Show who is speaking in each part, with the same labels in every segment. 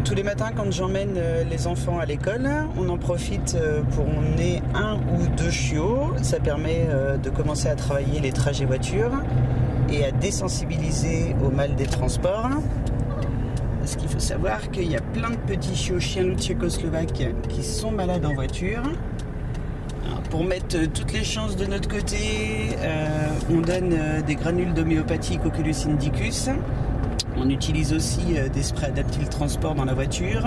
Speaker 1: Tous les matins quand j'emmène les enfants à l'école, on en profite pour emmener un ou deux chiots. Ça permet de commencer à travailler les trajets voiture et à désensibiliser au mal des transports. Parce qu'il faut savoir qu'il y a plein de petits chiots chiens loups tchécoslovaques qui sont malades en voiture. Alors, pour mettre toutes les chances de notre côté, on donne des granules d'homéopathie Coculus indicus. On utilise aussi des sprays adaptés le transport dans la voiture.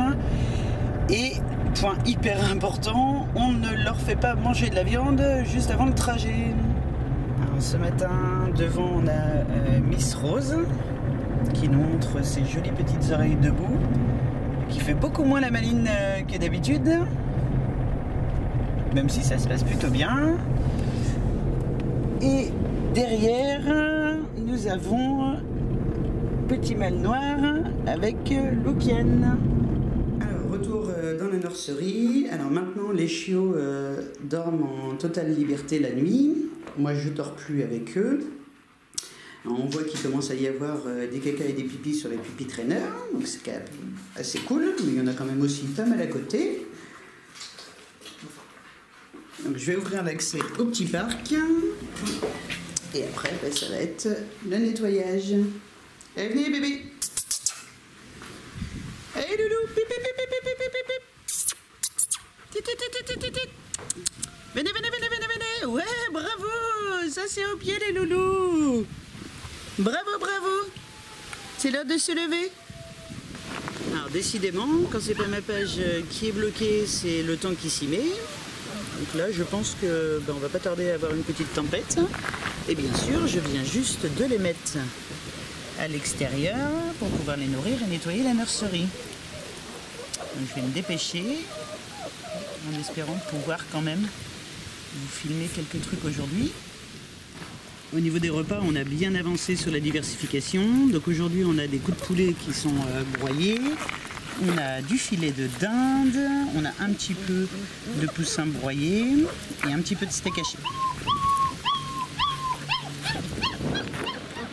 Speaker 1: Et, point hyper important, on ne leur fait pas manger de la viande juste avant le trajet. Alors, ce matin, devant, on a Miss Rose, qui nous montre ses jolies petites oreilles debout, qui fait beaucoup moins la maline que d'habitude, même si ça se passe plutôt bien. Et derrière, nous avons Petit Mâle Noir avec Loukienne. Alors, retour dans la nurserie. Alors maintenant, les chiots dorment en totale liberté la nuit. Moi, je dors plus avec eux. Alors, on voit qu'il commence à y avoir des caca et des pipis sur les pipi traîneurs. Donc c'est quand même assez cool. Mais il y en a quand même aussi pas mal à côté. Donc je vais ouvrir l'accès au petit parc. Et après, ça va être le nettoyage. Allez, venez bébé. Allez loulou. Pip, pip, pip, pip, pip, pip, pip. Venez, venez, venez, venez, venez. Ouais, bravo. Ça c'est au pied les loulous. Bravo, bravo. C'est l'heure de se lever. Alors décidément, quand c'est pas ma page qui est bloquée, c'est le temps qui s'y met. Donc là, je pense que on va pas tarder à avoir une petite tempête. Et bien sûr, je viens juste de les mettre à l'extérieur pour pouvoir les nourrir et nettoyer la nurserie. Donc je vais me dépêcher en espérant pouvoir quand même vous filmer quelques trucs aujourd'hui. Au niveau des repas, on a bien avancé sur la diversification. Donc aujourd'hui, on a des coups de poulet qui sont broyés. On a du filet de dinde. On a un petit peu de poussin broyé et un petit peu de steak haché.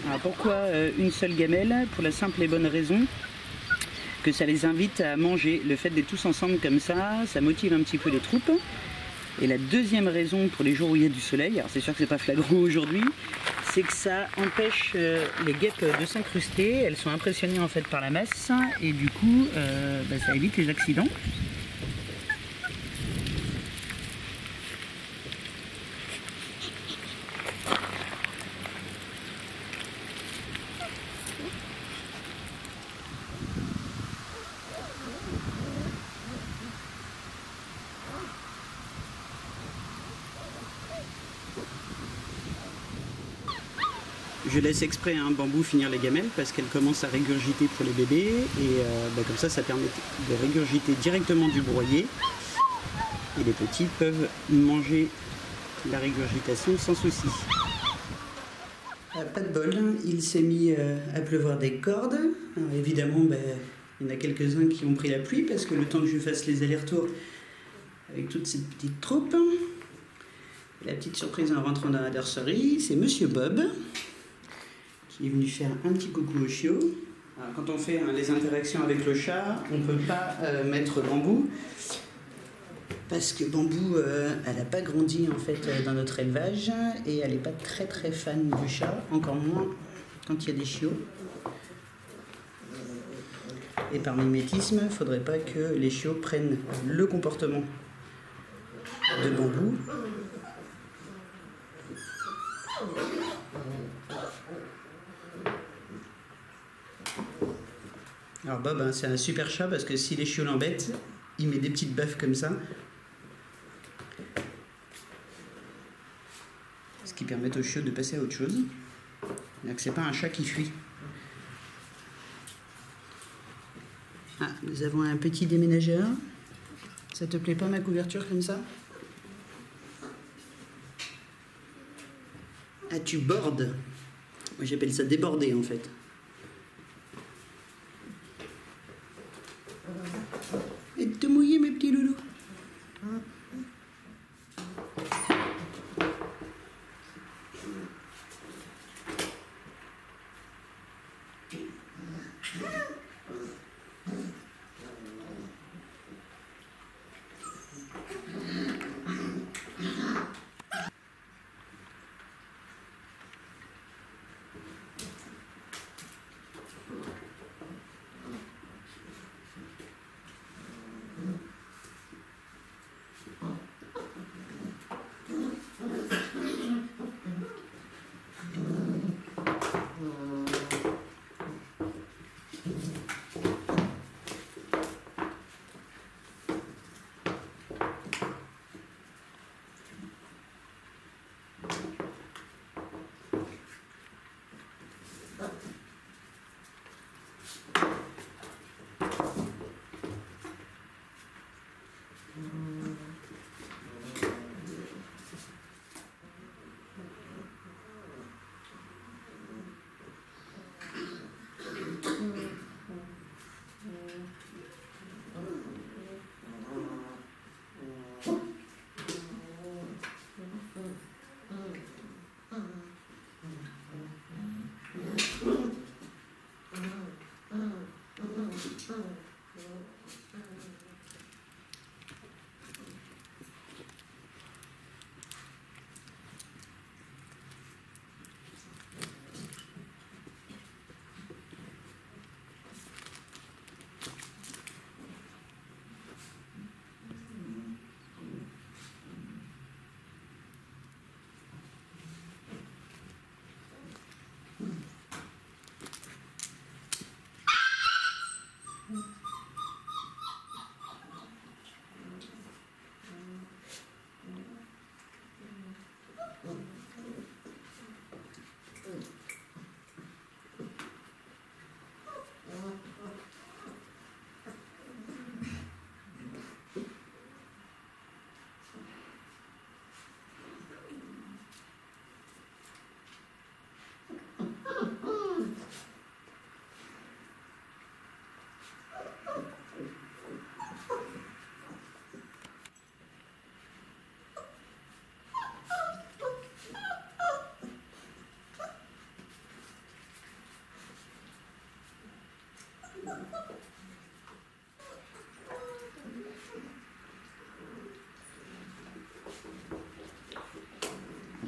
Speaker 1: Alors pourquoi une seule gamelle? Pour la simple et bonne raison que ça les invite à manger. Le fait d'être tous ensemble comme ça motive un petit peu les troupes. Et la deuxième raison pour les jours où il y a du soleil, alors c'est sûr que c'est pas flagrant aujourd'hui, c'est que ça empêche les guêpes de s'incruster. Elles sont impressionnées en fait par la masse et du coup ça évite les accidents. Je laisse exprès un bambou finir les gamelles parce qu'elles commencent à régurgiter pour les bébés et comme ça permet de régurgiter directement du broyé et les petits peuvent manger la régurgitation sans souci. Pas de bol, il s'est mis à pleuvoir des cordes. Alors évidemment il y en a quelques-uns qui ont pris la pluie parce que le temps que je fasse les allers-retours avec toute cette petite troupe. Et la petite surprise en rentrant dans la nurserie, c'est Monsieur Bob. Il est venu faire un petit coucou au chiot. Alors, quand on fait les interactions avec le chat, on ne peut pas mettre Bambou parce que Bambou, elle n'a pas grandi en fait dans notre élevage et elle n'est pas très très fan du chat, encore moins quand il y a des chiots. Et par mimétisme, il ne faudrait pas que les chiots prennent le comportement de Bambou. Alors Bob, c'est un super chat parce que si les chiots l'embêtent, il met des petites baffes comme ça. Ce qui permet aux chiots de passer à autre chose. Donc c'est pas un chat qui fuit. Ah, nous avons un petit déménageur. Ça te plaît pas ma couverture comme ça? Ah, tu bordes. Moi j'appelle ça déborder en fait. Et te mouiller mes petits loulous.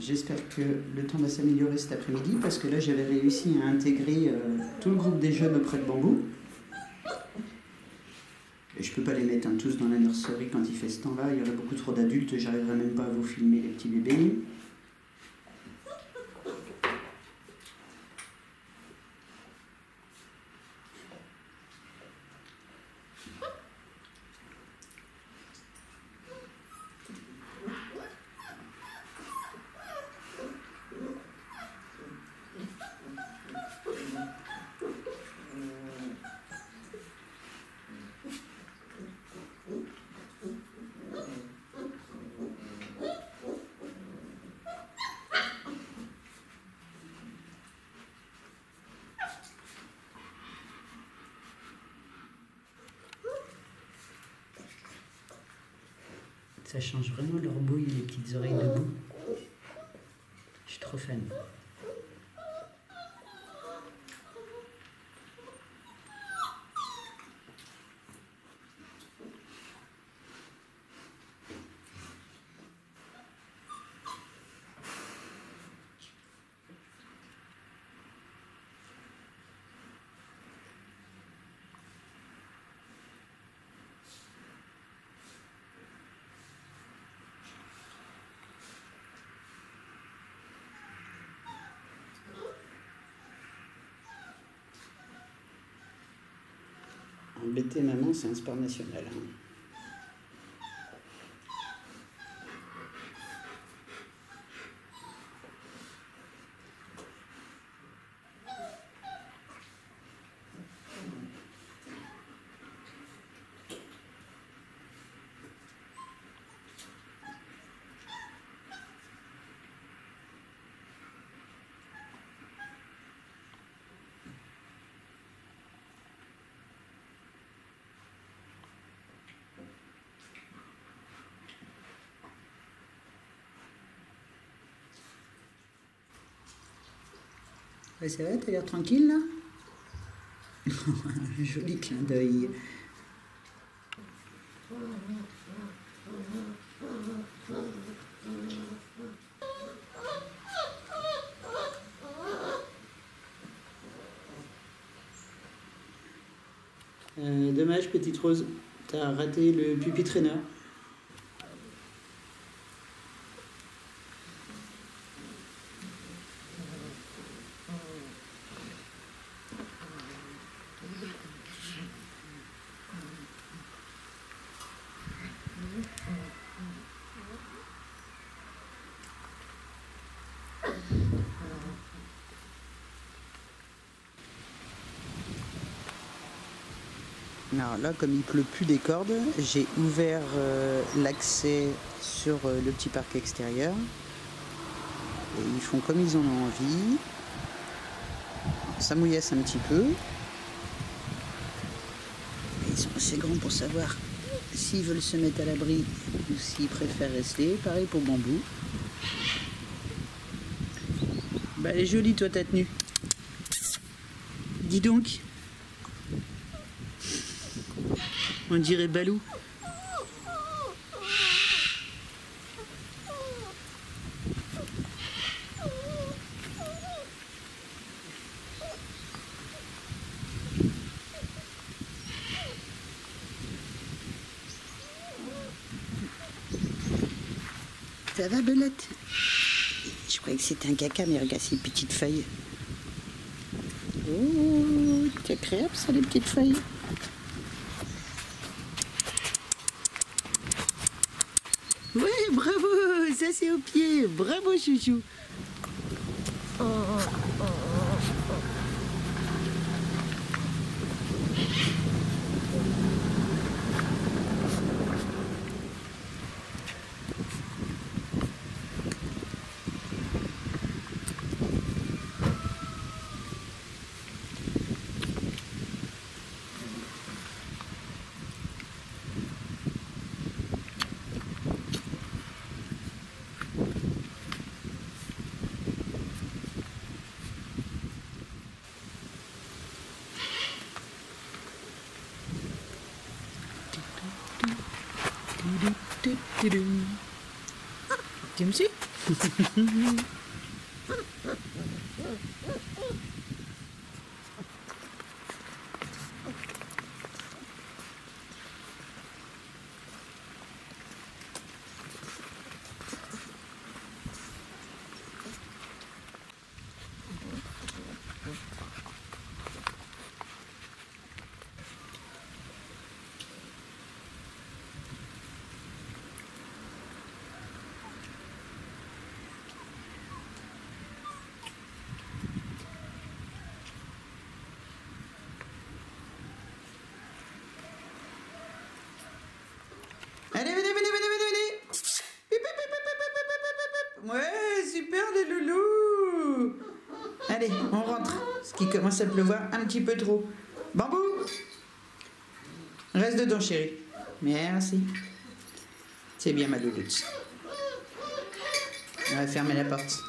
Speaker 1: J'espère que le temps va s'améliorer cet après-midi parce que là j'avais réussi à intégrer tout le groupe des jeunes auprès de Bambou. Et je peux pas les mettre tous dans la nurserie quand il fait ce temps-là, il y aurait beaucoup trop d'adultes, j'arriverai même pas à vous filmer les petits bébés. Ça change vraiment leur bouille, les petites oreilles debout. Je suis trop fan. Embêter maman, c'est un sport national. Ouais, c'est vrai, t'as l'air tranquille là. Joli clin d'œil. Dommage, petite Rose. T'as raté le pupitre traîneur. Alors là, comme il pleut plus des cordes, j'ai ouvert l'accès sur le petit parc extérieur. Et ils font comme ils en ont envie. Ça mouillasse un petit peu. Ils sont assez grands pour savoir s'ils veulent se mettre à l'abri ou s'ils préfèrent rester. Pareil pour Bambou. Bah, elle est jolie, toi, ta tenue. Dis donc. On dirait Balou. Ça va, Belette? Je croyais que c'était un caca, mais regarde ces petites feuilles. Oh, c'est agréable ça, les petites feuilles. Ouais, bravo, ça c'est au pied. Bravo, chouchou. Tu me suis? Allez, venez, venez, venez, venez, venez. Pip, pip, pip, pip, pip, pip, pip, pip. Ouais, super les loulous. Allez, on rentre. Parce qu'il commence à pleuvoir un petit peu trop. Bambou. Reste dedans, chérie. Merci. C'est bien, ma louloute. On va fermer la porte.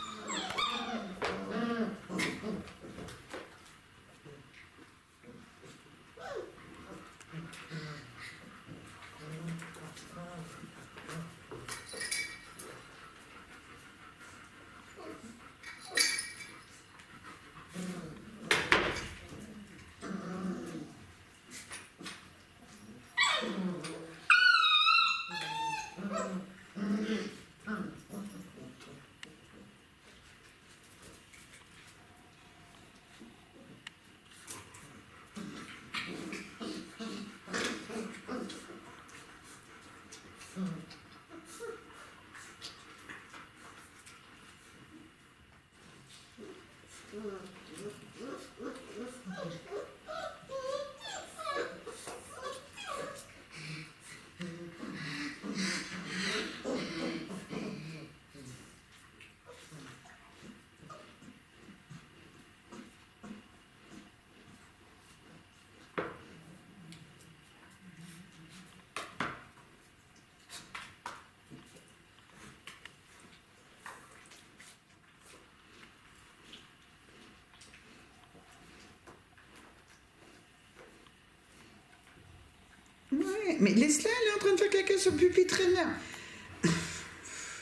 Speaker 1: Ouais, mais laisse-la, elle est en train de faire caca sur le pupitre traîneur.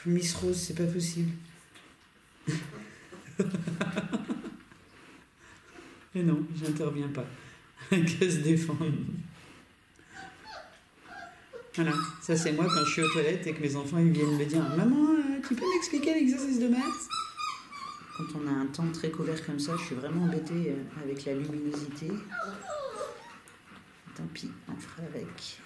Speaker 1: Miss Rose, c'est pas possible. Mais non, j'interviens pas. Qu'elle se défend. Voilà, ça c'est moi quand je suis aux toilettes et que mes enfants ils viennent me dire « Maman, tu peux m'expliquer l'exercice de maths ?» Quand on a un temps très couvert comme ça, je suis vraiment embêtée avec la luminosité. Tant pis, on fera avec.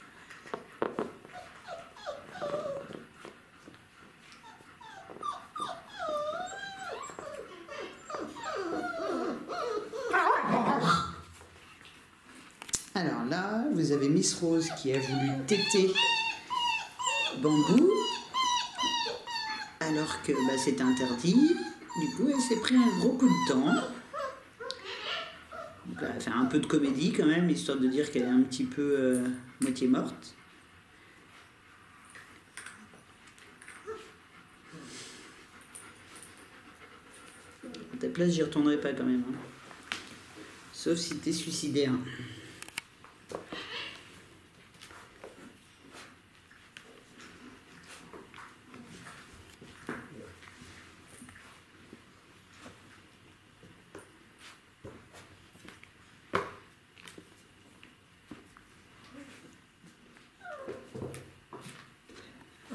Speaker 1: Alors là, vous avez Miss Rose qui a voulu téter Bambou, alors que c'était interdit. Du coup, elle s'est pris un gros coup de dent. Donc là, elle fait un peu de comédie quand même, histoire de dire qu'elle est un petit peu moitié morte. À ta place, j'y retournerai pas quand même. Hein. Sauf si t'es suicidaire.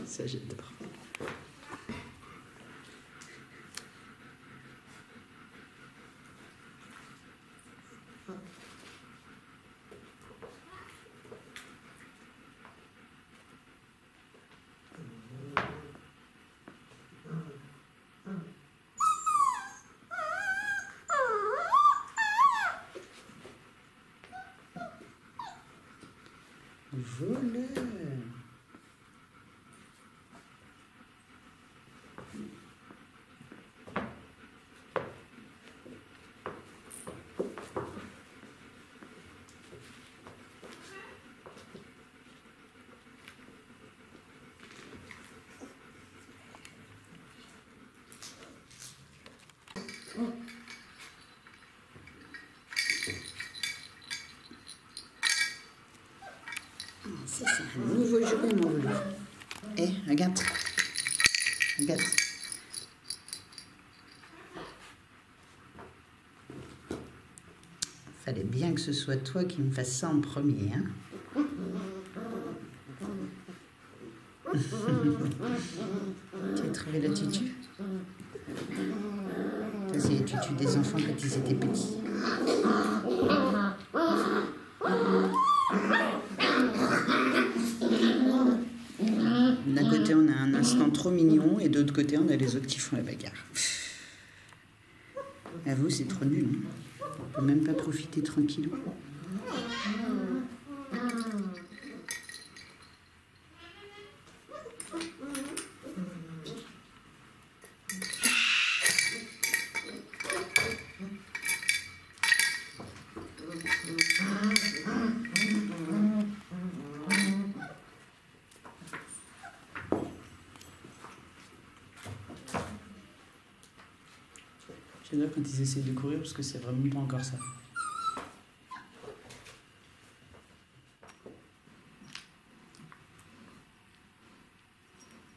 Speaker 1: Ça, j'adore. Voleur. Ça, c'est un nouveau jouet, mon loulou. Eh, regarde. Regarde. Fallait bien que ce soit toi qui me fasses ça en premier, hein. Tu as trouvé la tutu? Ça, c'est les tutus des enfants quand ils étaient petits. D'un côté, on a un instant trop mignon et de l'autre côté, on a les autres qui font la bagarre. Avoue, c'est trop nul. Hein. On peut même pas profiter tranquillement. J'adore quand ils essaient de courir parce que c'est vraiment pas encore ça.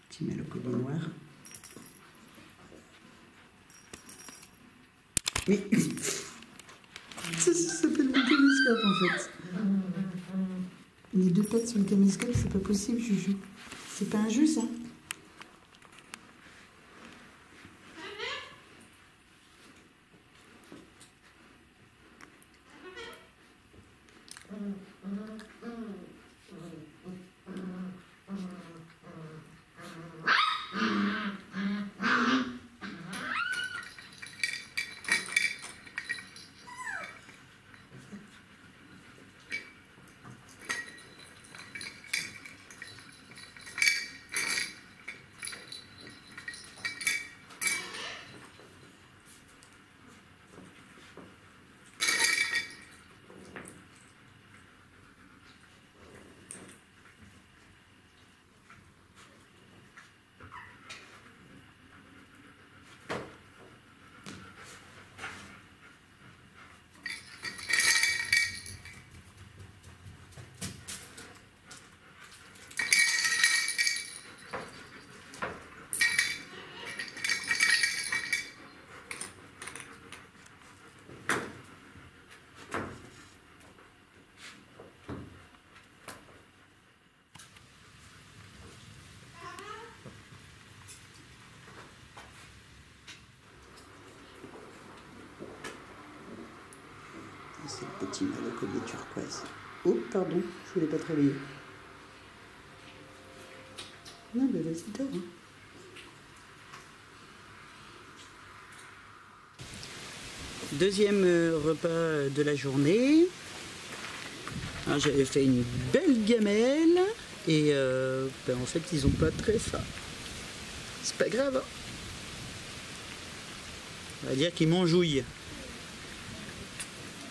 Speaker 1: Tu mets le collier noir. Oui. Ça s'appelle le caméscope en fait. Les deux pattes sur le caméscope, c'est pas possible, Juju. C'est pas un jeu ça. C'est le petit mâle au collier turquoise. Oh, pardon, je voulais pas te réveiller. Non, mais vas-y, dors. Hein. Deuxième repas de la journée. J'avais fait une belle gamelle et en fait ils ont pas très faim. C'est pas grave. Hein. On va dire qu'ils m'enjouillent.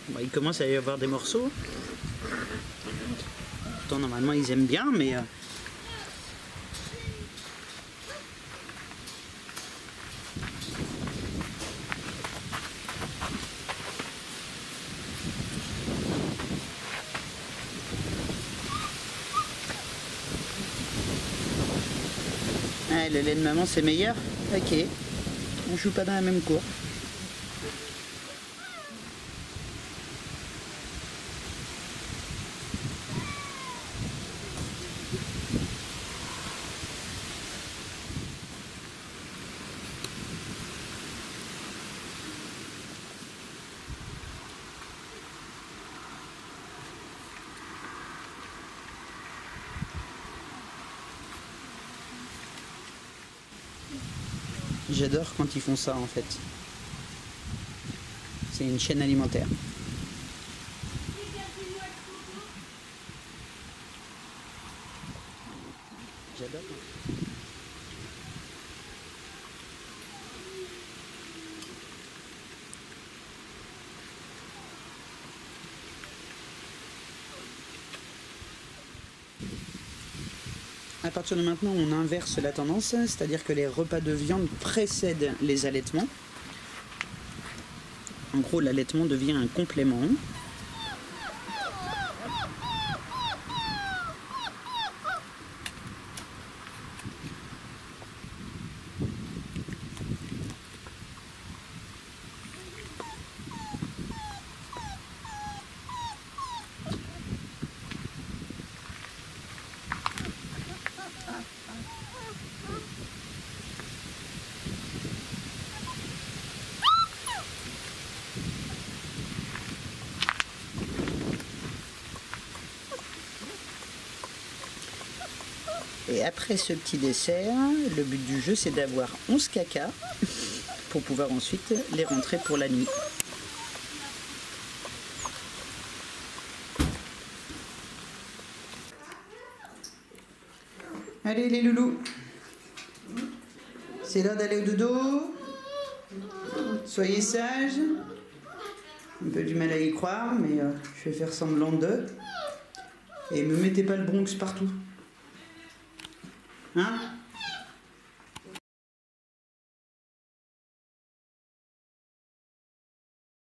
Speaker 1: Bon, il commence à y avoir des morceaux. Pourtant normalement ils aiment bien, mais ah, le lait de maman c'est meilleur. Ok. On joue pas dans la même cour. J'adore quand ils font ça en fait. C'est une chaîne alimentaire. J'adore. À partir de maintenant, on inverse la tendance, c'est-à-dire que les repas de viande précèdent les allaitements. En gros, l'allaitement devient un complément. Et après ce petit dessert, le but du jeu c'est d'avoir 11 cacas pour pouvoir ensuite les rentrer pour la nuit. Allez les loulous, c'est l'heure d'aller au dodo. Soyez sages. Un peu du mal à y croire, mais je vais faire semblant de. Et me mettez pas le Bronx partout. Hein ?